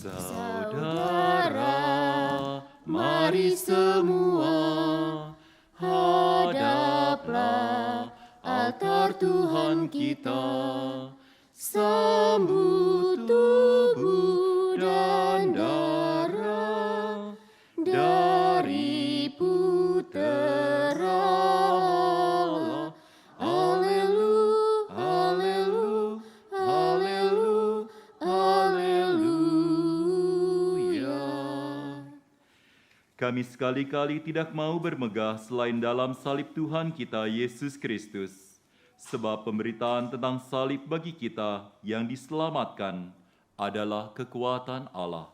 Saudara, mari semua hadaplah altar Tuhan kita, sambut tubuh dan darah dari putra Allah. Haleluya, haleluya, haleluya, haleluya. Kami sekali-kali tidak mau bermegah selain dalam salib Tuhan kita Yesus Kristus. Sebab pemberitaan tentang salib bagi kita yang diselamatkan adalah kekuatan Allah.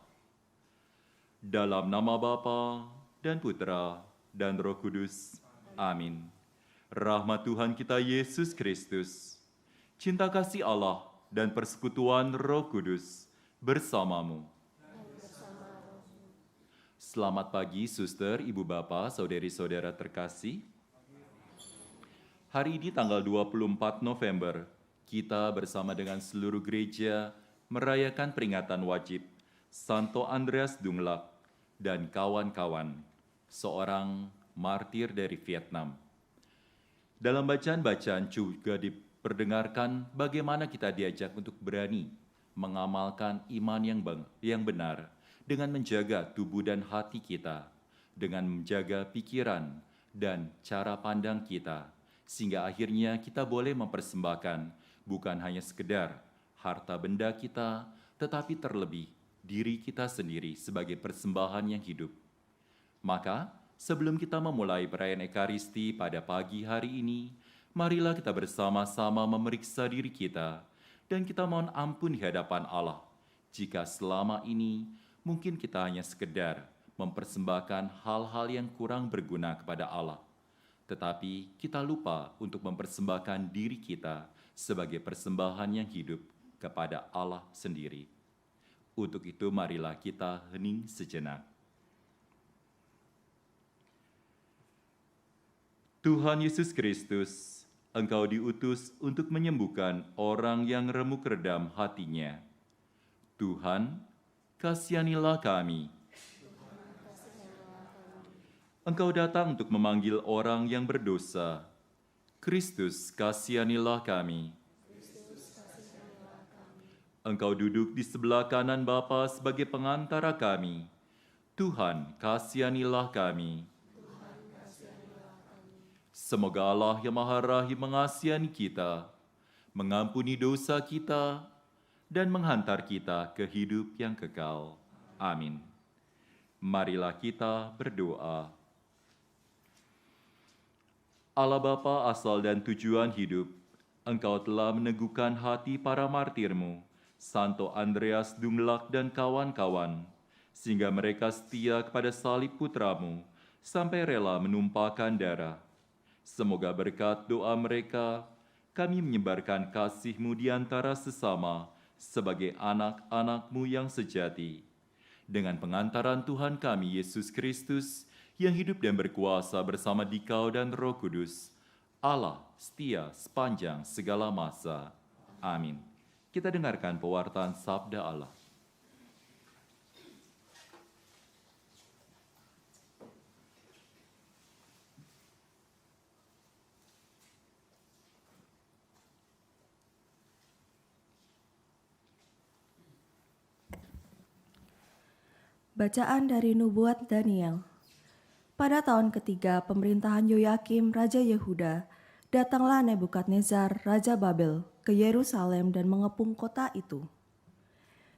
Dalam nama Bapa dan Putra dan Roh Kudus. Amin. Rahmat Tuhan kita Yesus Kristus, cinta kasih Allah dan persekutuan Roh Kudus bersamamu. Selamat pagi, suster, ibu bapa, saudari-saudara terkasih. Hari ini tanggal 24 November, kita bersama dengan seluruh gereja merayakan peringatan wajib Santo Andreas Dunglac dan kawan-kawan, seorang martir dari Vietnam. Dalam bacaan-bacaan juga diperdengarkan bagaimana kita diajak untuk berani mengamalkan iman yang benar dengan menjaga tubuh dan hati kita, dengan menjaga pikiran dan cara pandang kita, sehingga akhirnya kita boleh mempersembahkan bukan hanya sekedar harta benda kita, tetapi terlebih diri kita sendiri sebagai persembahan yang hidup. Maka, sebelum kita memulai perayaan Ekaristi pada pagi hari ini, marilah kita bersama-sama memeriksa diri kita dan kita mohon ampun di hadapan Allah jika selama ini mungkin kita hanya sekedar mempersembahkan hal-hal yang kurang berguna kepada Allah. Tetapi kita lupa untuk mempersembahkan diri kita sebagai persembahan yang hidup kepada Allah sendiri. Untuk itu marilah kita hening sejenak. Tuhan Yesus Kristus, Engkau diutus untuk menyembuhkan orang yang remuk redam hatinya. Tuhan, kasihanilah kami. Engkau datang untuk memanggil orang yang berdosa. Kristus, kasihanilah kami. Engkau duduk di sebelah kanan Bapa sebagai pengantara kami. Tuhan, kasihanilah kami. Semoga Allah yang Maha Rahim mengasihani kita, mengampuni dosa kita, dan menghantar kita ke hidup yang kekal. Amin. Marilah kita berdoa. Allah Bapa asal dan tujuan hidup, Engkau telah meneguhkan hati para martir-Mu, Santo Andreas Dunglac dan kawan-kawan, sehingga mereka setia kepada salib putra-Mu sampai rela menumpahkan darah. Semoga berkat doa mereka, kami menyebarkan kasih-Mu di antara sesama sebagai anak-anak-Mu yang sejati. Dengan pengantaran Tuhan kami, Yesus Kristus, yang hidup dan berkuasa bersama Dikau dan Roh Kudus, Allah setia sepanjang segala masa. Amin. Kita dengarkan pewartaan Sabda Allah. Bacaan dari Nubuat Daniel. Pada tahun ketiga pemerintahan Yoyakim, Raja Yehuda, datanglah Nebukadnezar, Raja Babel, ke Yerusalem dan mengepung kota itu.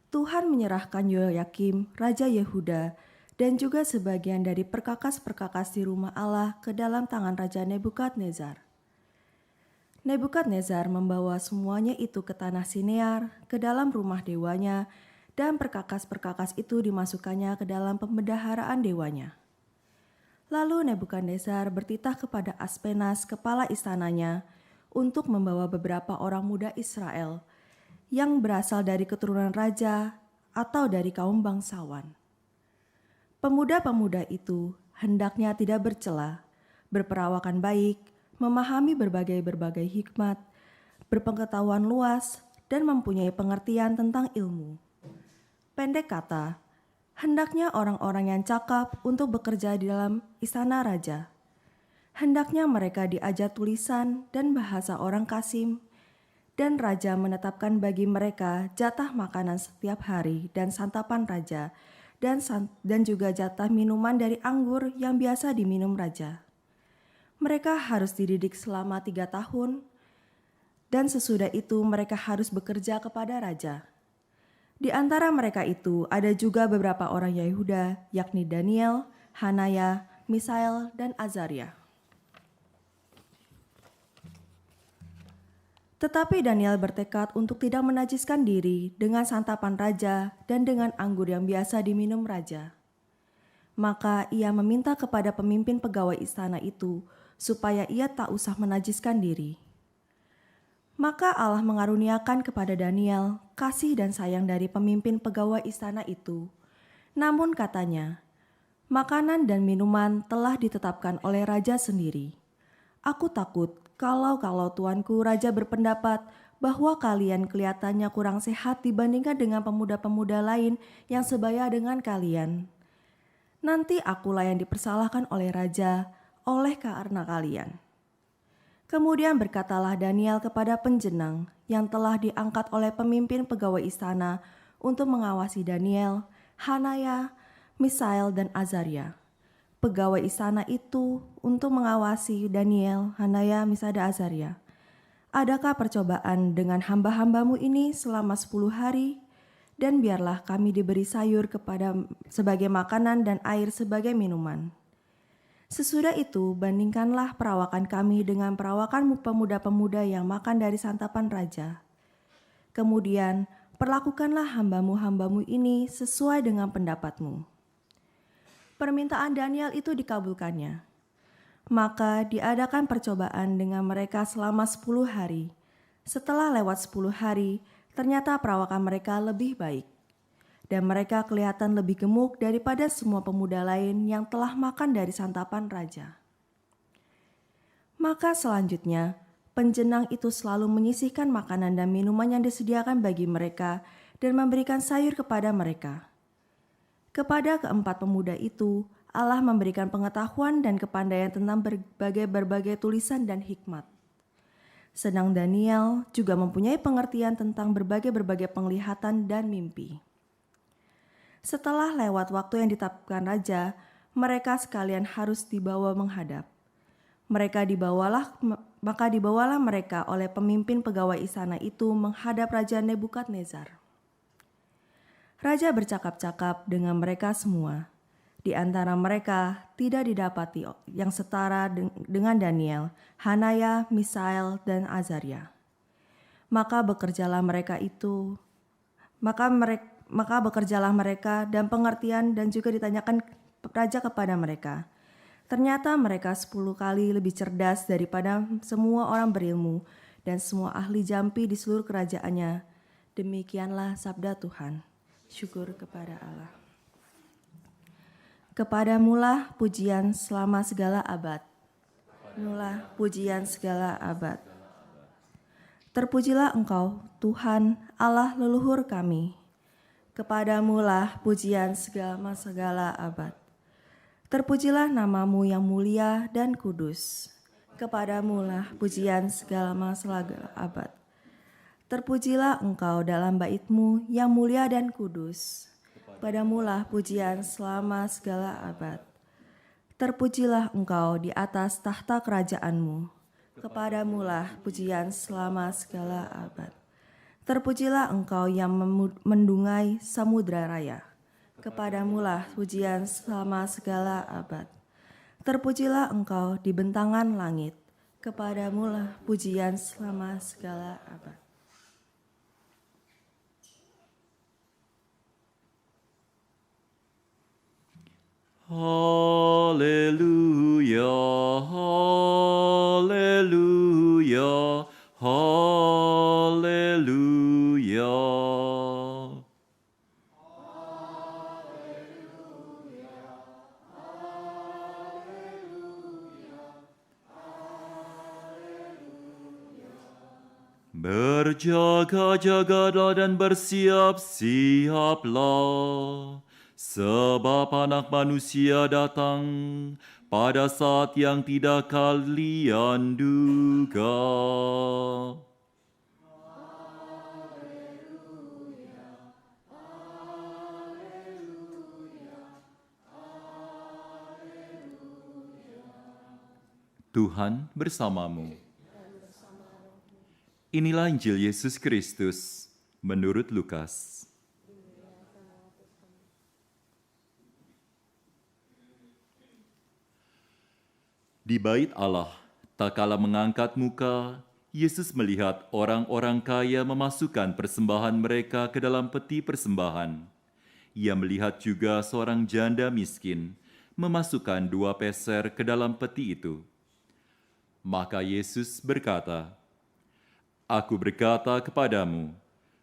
Tuhan menyerahkan Yoyakim, Raja Yehuda, dan juga sebagian dari perkakas-perkakas di rumah Allah ke dalam tangan Raja Nebukadnezar. Nebukadnezar membawa semuanya itu ke tanah Sinear, ke dalam rumah dewanya, dan perkakas-perkakas itu dimasukkannya ke dalam pembendaharaan dewanya. Lalu Nebukadnezar bertitah kepada Aspenas, kepala istananya, untuk membawa beberapa orang muda Israel yang berasal dari keturunan raja atau dari kaum bangsawan. Pemuda-pemuda itu hendaknya tidak bercela, berperawakan baik, memahami berbagai hikmat, berpengetahuan luas, dan mempunyai pengertian tentang ilmu. Pendek kata, hendaknya orang-orang yang cakap untuk bekerja di dalam istana raja. Hendaknya mereka diajar tulisan dan bahasa orang Kasim, dan raja menetapkan bagi mereka jatah makanan setiap hari dan santapan raja, dan juga jatah minuman dari anggur yang biasa diminum raja. Mereka harus dididik selama 3 tahun, dan sesudah itu mereka harus bekerja kepada raja. Di antara mereka itu ada juga beberapa orang Yehuda, yakni Daniel, Hanaya, Misael, dan Azaria. Tetapi Daniel bertekad untuk tidak menajiskan diri dengan santapan raja dan dengan anggur yang biasa diminum raja. Maka ia meminta kepada pemimpin pegawai istana itu supaya ia tak usah menajiskan diri. Maka Allah mengaruniakan kepada Daniel kasih dan sayang dari pemimpin pegawai istana itu. Namun katanya, makanan dan minuman telah ditetapkan oleh raja sendiri. Aku takut kalau tuanku raja berpendapat bahwa kalian kelihatannya kurang sehat dibandingkan dengan pemuda-pemuda lain yang sebaya dengan kalian. Nanti akulah yang dipersalahkan oleh raja oleh karena kalian. Kemudian berkatalah Daniel kepada penjenang yang telah diangkat oleh pemimpin pegawai istana untuk mengawasi Daniel, Hanaya, Misael, dan Azaria. Pegawai istana itu untuk mengawasi Daniel, Hanaya, Misael, dan Azaria. Adakah percobaan dengan hamba-hambamu ini selama 10 hari? Dan biarlah kami diberi sayur kepada sebagai makanan dan air sebagai minuman. Sesudah itu bandingkanlah perawakan kami dengan perawakan pemuda-pemuda yang makan dari santapan raja. Kemudian perlakukanlah hambamu-hambamu ini sesuai dengan pendapatmu. Permintaan Daniel itu dikabulkannya. Maka diadakan percobaan dengan mereka selama 10 hari. Setelah lewat 10 hari, ternyata perawakan mereka lebih baik. Dan mereka kelihatan lebih gemuk daripada semua pemuda lain yang telah makan dari santapan raja. Maka selanjutnya, penjenang itu selalu menyisihkan makanan dan minuman yang disediakan bagi mereka dan memberikan sayur kepada mereka. Kepada keempat pemuda itu, Allah memberikan pengetahuan dan kepandaian tentang berbagai tulisan dan hikmat. Sedang Daniel juga mempunyai pengertian tentang berbagai penglihatan dan mimpi. Setelah lewat waktu yang ditetapkan raja, mereka sekalian harus dibawa menghadap. Maka dibawalah mereka oleh pemimpin pegawai istana itu menghadap Raja Nebukadnezar. Raja bercakap-cakap dengan mereka semua. Di antara mereka tidak didapati yang setara dengan Daniel, Hanaya, Misael, dan Azaria. Maka bekerjalah mereka dan pengertian dan juga ditanyakan raja kepada mereka. Ternyata mereka 10 kali lebih cerdas daripada semua orang berilmu dan semua ahli jampi di seluruh kerajaannya. Demikianlah sabda Tuhan. Syukur kepada Allah. Kepadamulah pujian selama segala abad. Nulah pujian segala abad. Terpujilah Engkau, Tuhan Allah leluhur kami. Kepadamulah pujian segala abad. Terpujilah namamu yang mulia dan kudus. Kepadamulah pujian segala abad. Terpujilah Engkau dalam bait-Mu yang mulia dan kudus. Padamulah pujian selama segala abad. Terpujilah Engkau di atas tahta kerajaan-Mu. Kepadamulah pujian selama segala abad. Terpujilah Engkau yang mendungai samudra raya. Kepadamulah pujian selama segala abad. Terpujilah Engkau di bentangan langit. Kepadamulah pujian selama segala abad. Haleluya, haleluya, haleluya. Berjaga-jagalah dan bersiap-siaplah, sebab Anak Manusia datang pada saat yang tidak kalian duga. Tuhan bersamamu. Inilah Injil Yesus Kristus menurut Lukas. Di bait Allah, tak kala mengangkat muka, Yesus melihat orang-orang kaya memasukkan persembahan mereka ke dalam peti persembahan. Ia melihat juga seorang janda miskin memasukkan 2 peser ke dalam peti itu. Maka Yesus berkata, "Aku berkata kepadamu,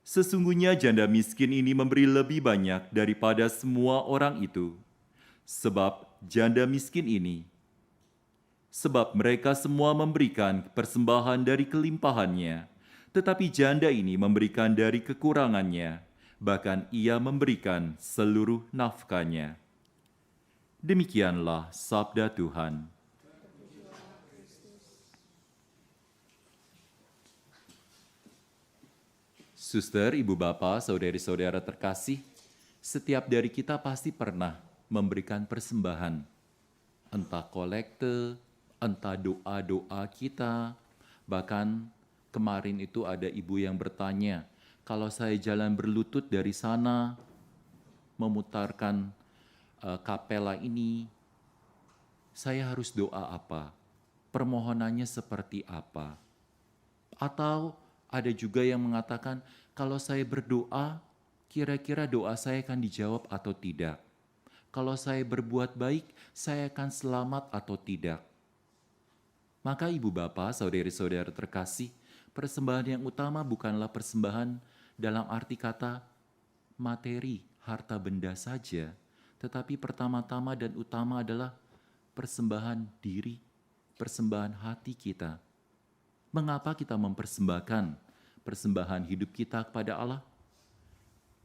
sesungguhnya janda miskin ini memberi lebih banyak daripada semua orang itu. Sebab mereka semua memberikan persembahan dari kelimpahannya, tetapi janda ini memberikan dari kekurangannya, bahkan ia memberikan seluruh nafkahnya." Demikianlah sabda Tuhan. Suster, ibu bapak, saudari-saudara terkasih, setiap dari kita pasti pernah memberikan persembahan. Entah kolekte, entah doa-doa kita. Bahkan kemarin itu ada ibu yang bertanya, kalau saya jalan berlutut dari sana, memutarkan kapela ini, saya harus doa apa? Permohonannya seperti apa? Atau ada juga yang mengatakan, kalau saya berdoa, kira-kira doa saya akan dijawab atau tidak? Kalau saya berbuat baik, saya akan selamat atau tidak? Maka ibu bapak, saudari-saudara terkasih, persembahan yang utama bukanlah persembahan dalam arti kata materi, harta benda saja, tetapi pertama-tama dan utama adalah persembahan diri, persembahan hati kita. Mengapa kita mempersembahkan persembahan hidup kita kepada Allah?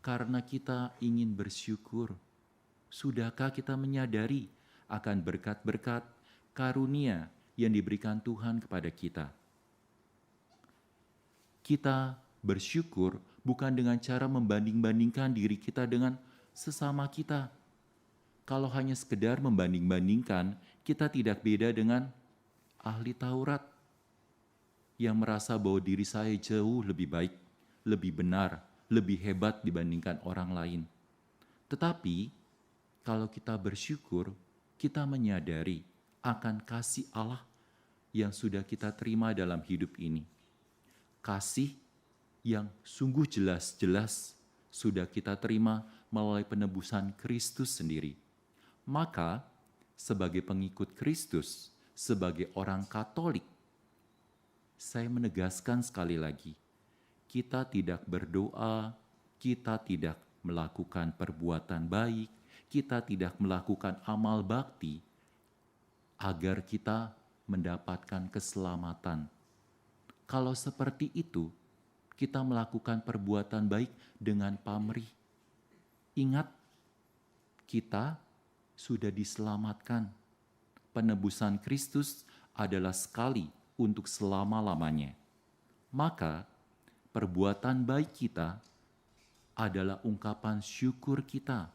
Karena kita ingin bersyukur. Sudahkah kita menyadari akan berkat-berkat karunia yang diberikan Tuhan kepada kita? Kita bersyukur bukan dengan cara membanding-bandingkan diri kita dengan sesama kita. Kalau hanya sekedar membanding-bandingkan, kita tidak beda dengan ahli Taurat yang merasa bahwa diri saya jauh lebih baik, lebih benar, lebih hebat dibandingkan orang lain. Tetapi, kalau kita bersyukur, kita menyadari akan kasih Allah yang sudah kita terima dalam hidup ini. Kasih yang sungguh jelas-jelas sudah kita terima melalui penebusan Kristus sendiri. Maka, sebagai pengikut Kristus, sebagai orang Katolik, saya menegaskan sekali lagi, kita tidak berdoa, kita tidak melakukan perbuatan baik, kita tidak melakukan amal bakti agar kita mendapatkan keselamatan. Kalau seperti itu, kita melakukan perbuatan baik dengan pamrih. Ingat, kita sudah diselamatkan. Penebusan Kristus adalah sekali untuk selama-lamanya. Maka, perbuatan baik kita adalah ungkapan syukur kita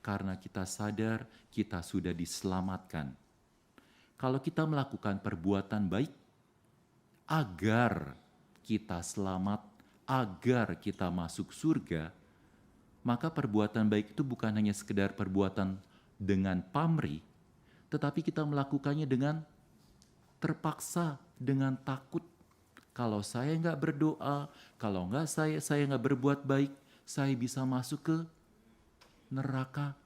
karena kita sadar kita sudah diselamatkan. Kalau kita melakukan perbuatan baik agar kita selamat, agar kita masuk surga, maka perbuatan baik itu bukan hanya sekedar perbuatan dengan pamrih, tetapi kita melakukannya dengan terpaksa, dengan takut. Kalau saya nggak berdoa, kalau nggak saya nggak berbuat baik, saya bisa masuk ke neraka.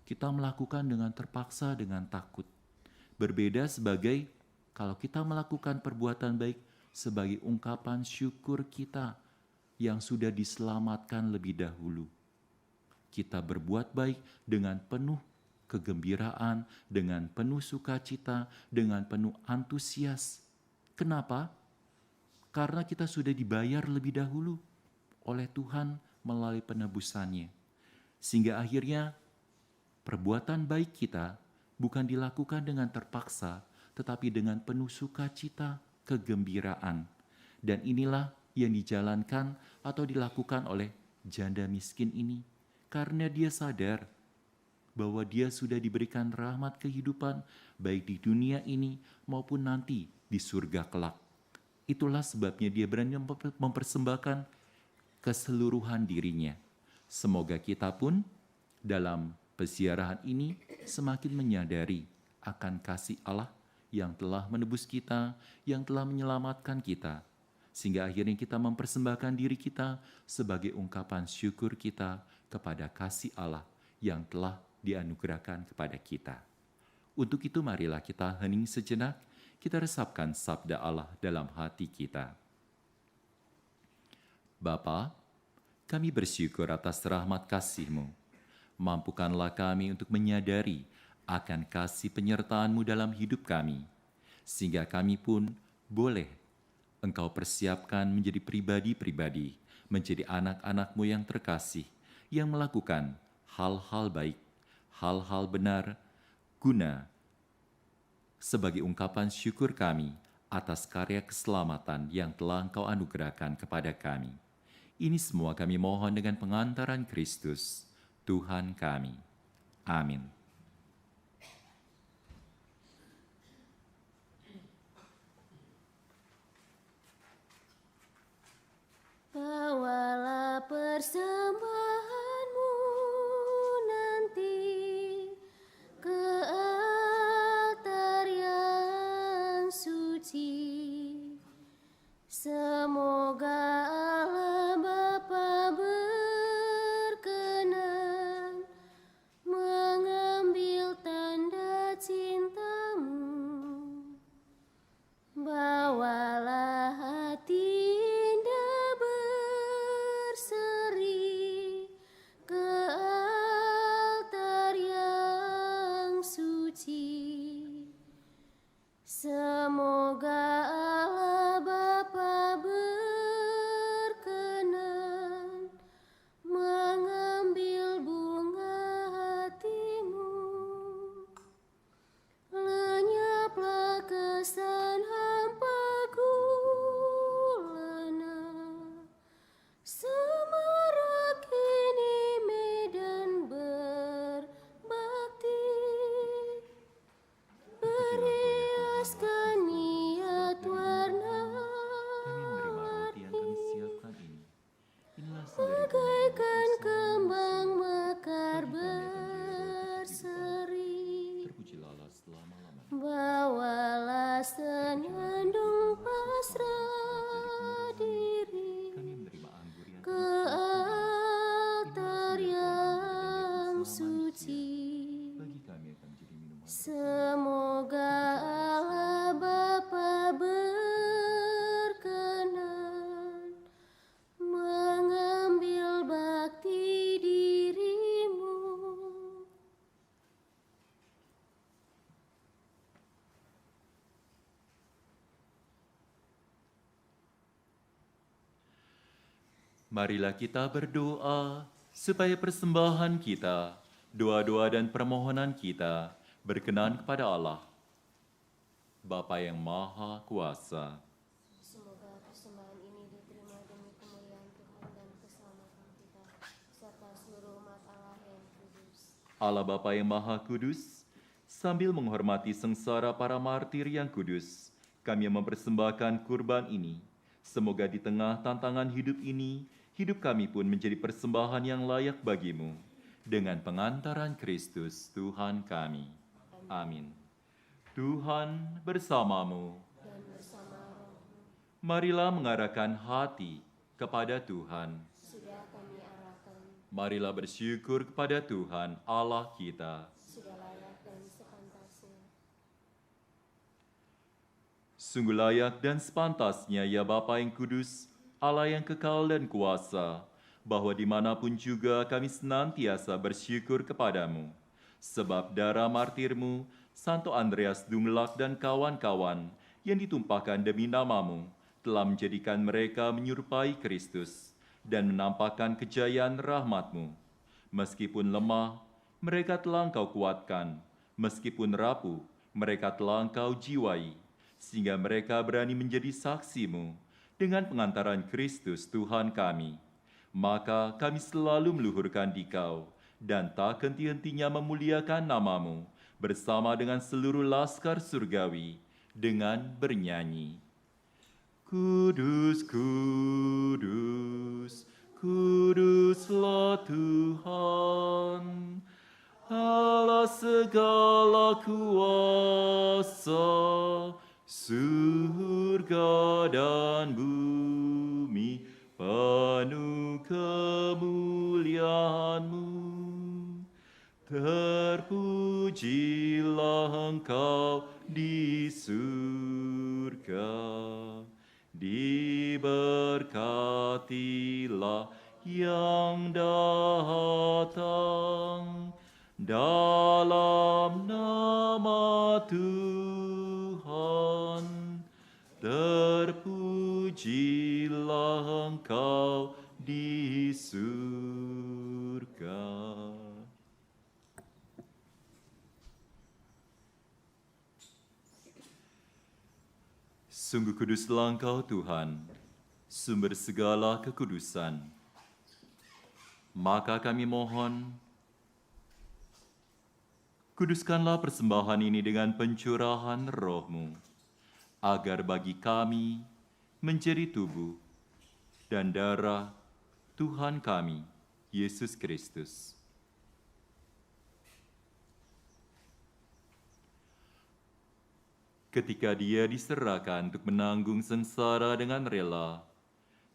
Kita melakukan dengan terpaksa, dengan takut. Berbeda sebagai kalau kita melakukan perbuatan baik sebagai ungkapan syukur kita yang sudah diselamatkan lebih dahulu. Kita berbuat baik dengan penuh kegembiraan, dengan penuh sukacita, dengan penuh antusias. Kenapa? karena kita sudah dibayar lebih dahulu oleh Tuhan melalui penebusannya. Sehingga akhirnya perbuatan baik kita bukan dilakukan dengan terpaksa, tetapi dengan penuh sukacita, kegembiraan. Dan inilah yang dijalankan atau dilakukan oleh janda miskin ini, karena dia sadar bahwa dia sudah diberikan rahmat kehidupan baik di dunia ini maupun nanti di surga kelak. Itulah sebabnya dia berani mempersembahkan keseluruhan dirinya. Semoga kita pun dalam peziarahan ini semakin menyadari akan kasih Allah yang telah menebus kita, yang telah menyelamatkan kita, sehingga akhirnya kita mempersembahkan diri kita sebagai ungkapan syukur kita kepada kasih Allah yang telah dianugerahkan kepada kita. Untuk itu marilah kita hening sejenak, kita resapkan sabda Allah dalam hati kita. Bapa, kami bersyukur atas rahmat kasih-Mu. Mampukanlah kami untuk menyadari akan kasih penyertaan-Mu dalam hidup kami, sehingga kami pun boleh Engkau persiapkan menjadi pribadi-pribadi, menjadi anak-anak-Mu yang terkasih, yang melakukan hal-hal baik, hal-hal benar, guna sebagai ungkapan syukur kami atas karya keselamatan yang telah Engkau anugerahkan kepada kami. Ini semua kami mohon dengan pengantaran Kristus, Tuhan kami. Amin. Bawalah persembahanmu nanti ke altar yang suci. Semoga Allah Bapa berkenan mengambil tanda cintamu. Bawalah hati semoga Allah Bapa berkenan mengambil bunga hatimu. Lenyaplah kesan hampa gulana, semarak ini medan berbakti. Beriaskan niat warna-warni, bagaikan kembang mekar berseri. Bawalah senandung pasrah diri ke altar yang suci. Semoga Allah Bapa berkenan mengambil bakti dirimu. Marilah kita berdoa supaya persembahan kita, doa-doa dan permohonan kita berkenan kepada Allah, Bapa yang Maha Kuasa. Semoga persembahan ini diterima demi kemuliaan Tuhan dan keselamatan kita, serta seluruh umat Allah yang kudus. Allah Bapa yang Maha Kudus, sambil menghormati sengsara para martir yang kudus, kami mempersembahkan kurban ini. Semoga di tengah tantangan hidup ini, hidup kami pun menjadi persembahan yang layak bagimu. Dengan pengantaran Kristus, Tuhan kami. Amin. Tuhan bersamamu. Dan bersama rohmu Marilah mengarahkan hati kepada Tuhan. sudah kami arahkan, Marilah bersyukur kepada Tuhan Allah kita. sudah layak dan sepantasnya. Sungguh layak dan sepantasnya ya Bapa yang kudus, Allah yang kekal dan kuasa, bahwa dimanapun juga kami senantiasa bersyukur kepadamu. Sebab darah martirmu, Santo Andreas Dunglak dan kawan-kawan yang ditumpahkan demi namamu, telah menjadikan mereka menyerupai Kristus dan menampakkan kejayaan rahmat-Mu. Meskipun lemah, mereka telah Engkau kuatkan. Meskipun rapuh, mereka telah Engkau jiwai, sehingga mereka berani menjadi saksi-Mu dengan pengantaran Kristus Tuhan kami. Maka kami selalu meluhurkan Dikau dan tak henti-hentinya memuliakan nama-Mu bersama dengan seluruh laskar surgawi dengan bernyanyi. Kudus, kudus, kuduslah Tuhan, Allah segala kuasa, surga dan bumi penuh kemuliaan-Mu. Terpujilah Engkau di surga, diberkatilah yang datang dalam nama Tuhan. Terpujilah Engkau di surga. Sungguh kuduslah Engkau Tuhan, sumber segala kekudusan. Maka kami mohon, kuduskanlah persembahan ini dengan pencurahan roh-Mu, agar bagi kami menjadi tubuh dan darah Tuhan kami, Yesus Kristus. Ketika Dia diserahkan untuk menanggung sengsara dengan rela,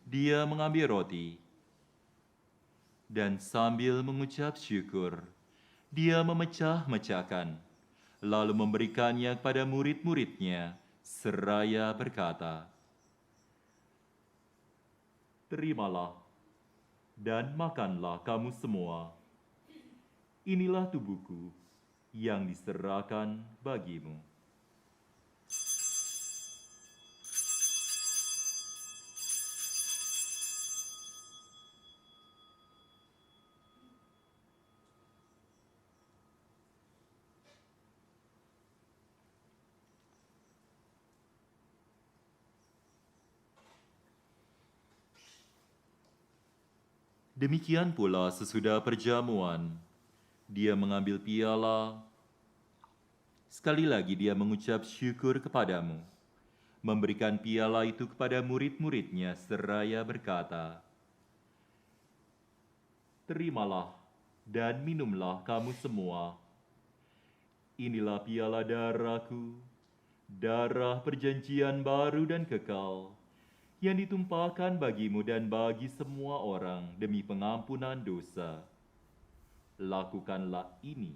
Dia mengambil roti, dan sambil mengucap syukur, Dia memecah-mecahkan, lalu memberikannya kepada murid-murid-Nya, seraya berkata, "Terimalah dan makanlah kamu semua. Inilah tubuhku yang diserahkan bagimu." Demikian pula sesudah perjamuan, Dia mengambil piala. Sekali lagi Dia mengucap syukur kepadamu, memberikan piala itu kepada murid-murid-Nya seraya berkata, "Terimalah dan minumlah kamu semua. Inilah piala darahku, darah perjanjian baru dan kekal, yang ditumpahkan bagimu dan bagi semua orang demi pengampunan dosa. Lakukanlah ini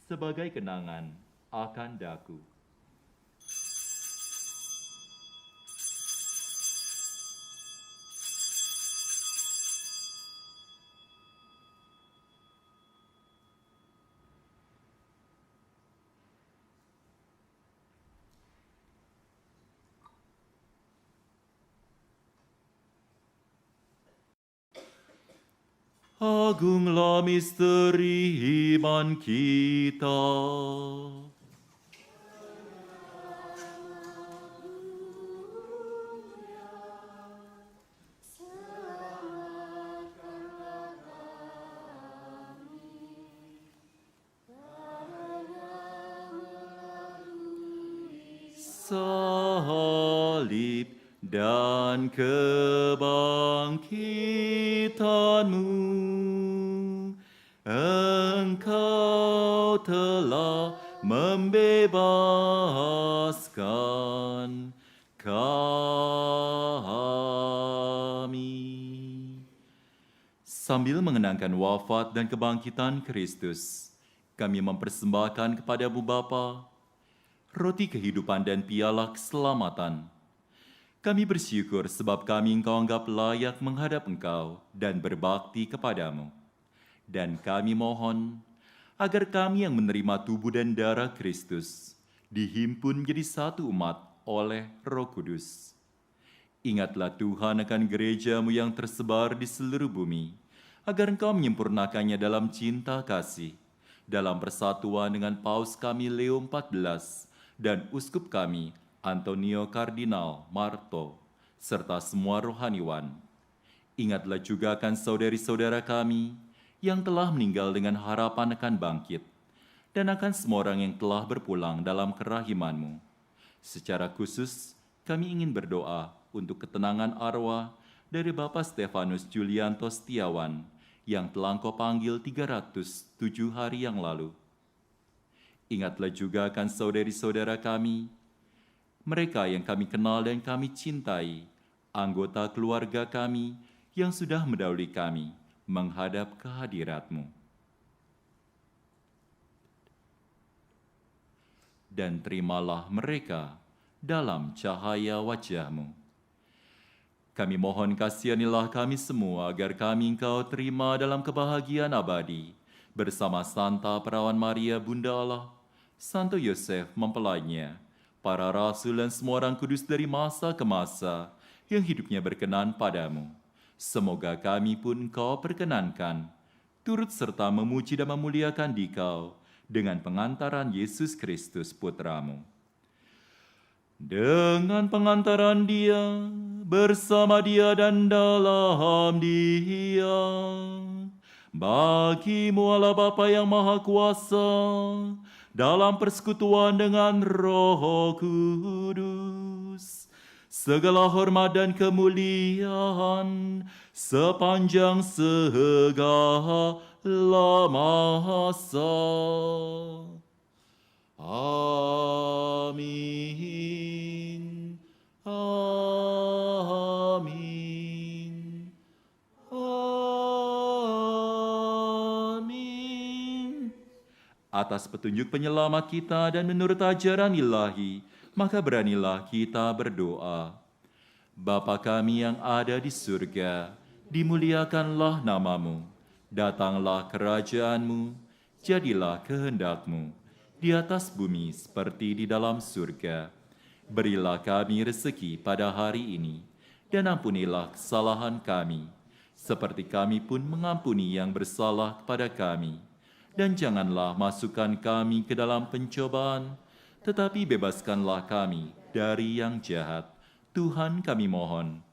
sebagai kenangan akan daku." Agunglah misteri iman kita. Salib dan kebangkitan-Mu, Engkau telah membebaskan kami. Sambil mengenangkan wafat dan kebangkitan Kristus, kami mempersembahkan kepada-Mu Bapa roti kehidupan dan piala keselamatan. Kami bersyukur sebab kami Engkau anggap layak menghadap Engkau dan berbakti kepadamu. Dan kami mohon agar kami yang menerima tubuh dan darah Kristus dihimpun menjadi satu umat oleh Roh Kudus. Ingatlah Tuhan akan gereja-Mu yang tersebar di seluruh bumi, agar Engkau menyempurnakannya dalam cinta kasih, dalam persatuan dengan Paus kami Leo XIV dan Uskup kami Antonio Kardinal Marto, serta semua rohaniwan. Ingatlah juga akan saudari-saudara kami yang telah meninggal dengan harapan akan bangkit, dan akan semua orang yang telah berpulang dalam kerahiman-Mu. Secara khusus, kami ingin berdoa untuk ketenangan arwah dari Bapak Stefanus Julianto Setiawan yang telah Engkau panggil 307 hari yang lalu. Ingatlah juga akan saudari-saudara kami, mereka yang kami kenal dan kami cintai, anggota keluarga kami yang sudah mendahului kami menghadap kehadirat-Mu. Dan terimalah mereka dalam cahaya wajah-Mu. Kami mohon kasihanilah kami semua agar kami Engkau terima dalam kebahagiaan abadi bersama Santa Perawan Maria Bunda Allah, Santo Yosef mempelainya, para rasul dan semua orang kudus dari masa ke masa yang hidupnya berkenan padamu. Semoga kami pun Engkau perkenankan, turut serta memuji dan memuliakan Dikau dengan pengantaran Yesus Kristus Putra-Mu. Dengan pengantaran Dia, bersama Dia dan dalam Dia, bagi-Mu Allah Bapa yang Maha Kuasa, dalam persekutuan dengan Roh Kudus, segala hormat dan kemuliaan sepanjang segala masa. Amin. Amin. Amin. Atas petunjuk penyelamat kita dan menurut ajaran ilahi, maka beranilah kita berdoa. Bapa kami yang ada di surga, dimuliakanlah nama-Mu. Datanglah kerajaan-Mu, jadilah kehendak-Mu di atas bumi seperti di dalam surga. Berilah kami rezeki pada hari ini, dan ampunilah kesalahan kami, seperti kami pun mengampuni yang bersalah kepada kami. Dan janganlah masukkan kami ke dalam pencobaan, tetapi bebaskanlah kami dari yang jahat. Tuhan kami mohon,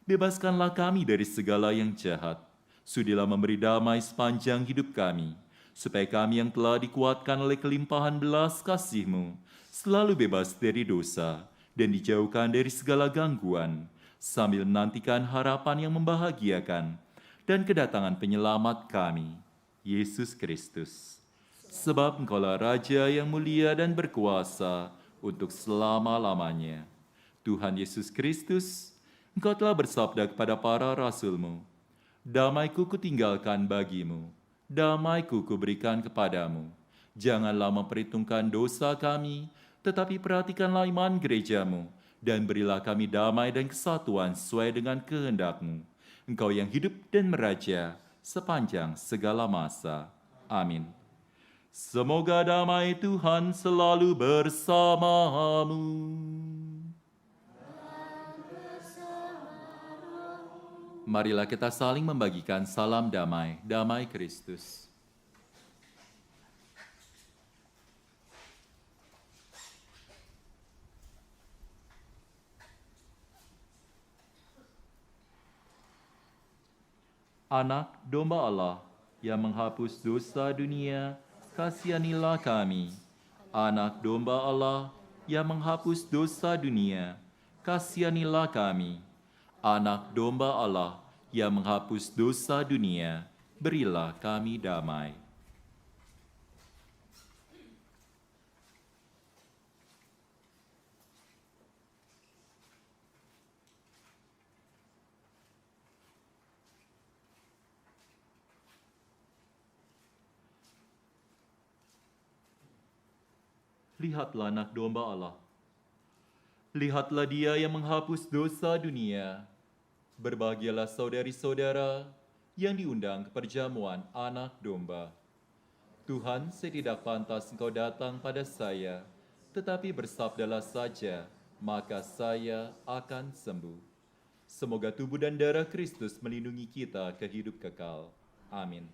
bebaskanlah kami dari segala yang jahat. Sudilah memberi damai sepanjang hidup kami, supaya kami yang telah dikuatkan oleh kelimpahan belas kasih-Mu selalu bebas dari dosa dan dijauhkan dari segala gangguan, sambil menantikan harapan yang membahagiakan dan kedatangan penyelamat kami, Yesus Kristus. Sebab Engkaulah Raja yang mulia dan berkuasa untuk selama-lamanya. Tuhan Yesus Kristus, Engkau telah bersabda kepada para rasul-Mu, "Damai-Ku kutinggalkan bagi-Mu, damai-Ku kuberikan kepadamu. Janganlah memperhitungkan dosa kami, tetapi perhatikanlah iman gereja-Mu, dan berilah kami damai dan kesatuan sesuai dengan kehendak-Mu. Engkau yang hidup dan meraja sepanjang segala masa. Amin. Semoga damai Tuhan selalu bersamamu. Marilah kita saling membagikan salam damai, damai Kristus. Anak domba Allah yang menghapus dosa dunia, kasihanilah kami. Anak domba Allah yang menghapus dosa dunia, kasihanilah kami. Anak domba Allah yang menghapus dosa dunia, berilah kami damai. Lihatlah anak domba Allah. Lihatlah Dia yang menghapus dosa dunia. Berbahagialah saudari-saudara yang diundang ke perjamuan anak domba. Tuhan, saya tidak pantas Engkau datang pada saya, tetapi bersabdalah saja, maka saya akan sembuh. Semoga tubuh dan darah Kristus melindungi kita ke hidup kekal. Amin.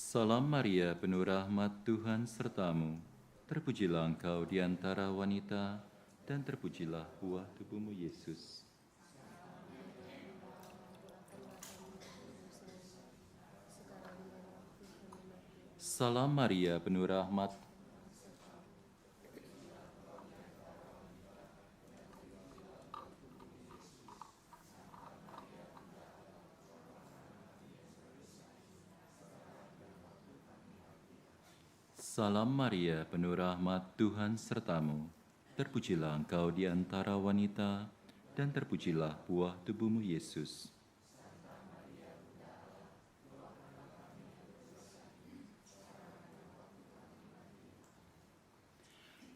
Salam Maria, penuh rahmat Tuhan sertamu. Terpujilah engkau di antara wanita, dan terpujilah buah tubuhmu Yesus. Salam Maria, penuh rahmat. Salam Maria, penuh rahmat Tuhan sertamu. Terpujilah engkau di antara wanita, dan terpujilah buah tubuhmu Yesus.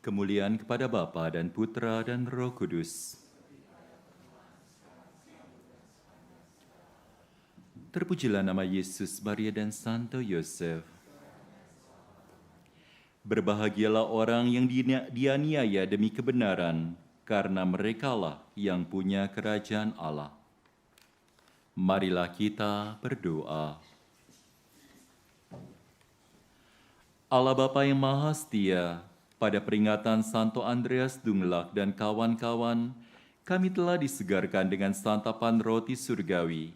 Kemuliaan kepada Bapa dan Putra dan Roh Kudus. Terpujilah nama Yesus, Maria dan Santo Yosef. Berbahagialah orang yang dianiaya demi kebenaran, karena merekalah yang punya kerajaan Allah. Marilah kita berdoa. Allah Bapa yang Maha Setia, pada peringatan Santo Andreas Dunglac dan kawan-kawan, kami telah disegarkan dengan santapan roti surgawi.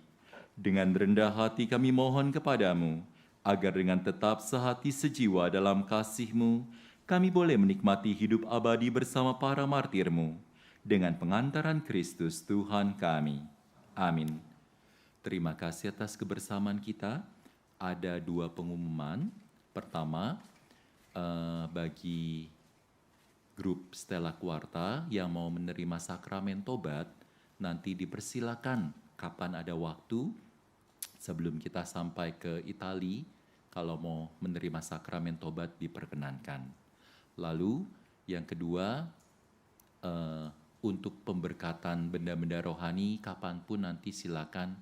Dengan rendah hati kami mohon kepadamu, agar dengan tetap sehati sejiwa dalam kasih-Mu, kami boleh menikmati hidup abadi bersama para martir-Mu, dengan pengantaran Kristus Tuhan kami. Amin. Terima kasih atas kebersamaan kita. Ada 2 pengumuman. Pertama, bagi grup Stella Quarta yang mau menerima sakramen tobat, nanti dipersilakan kapan ada waktu sebelum kita sampai ke Italia, kalau mau menerima sakramen tobat diperkenankan. Lalu yang kedua, untuk pemberkatan benda-benda rohani, kapanpun nanti silakan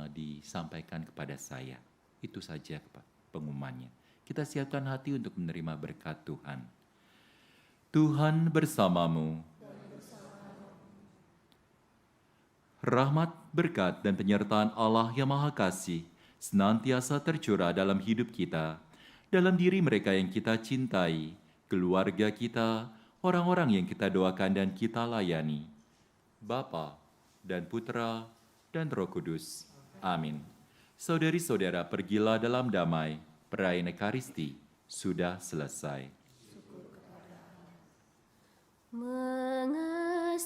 disampaikan kepada saya. Itu saja pengumumannya. Kita siapkan hati untuk menerima berkat Tuhan. Tuhan bersamamu. Rahmat, berkat, dan penyertaan Allah yang Maha Kasih senantiasa tercurah dalam hidup kita, dalam diri mereka yang kita cintai, keluarga kita, orang-orang yang kita doakan dan kita layani. Bapa dan Putra dan Roh Kudus. Amin. Saudari-saudara, pergilah dalam damai. Perayaan Ekaristi sudah selesai. Mengasihi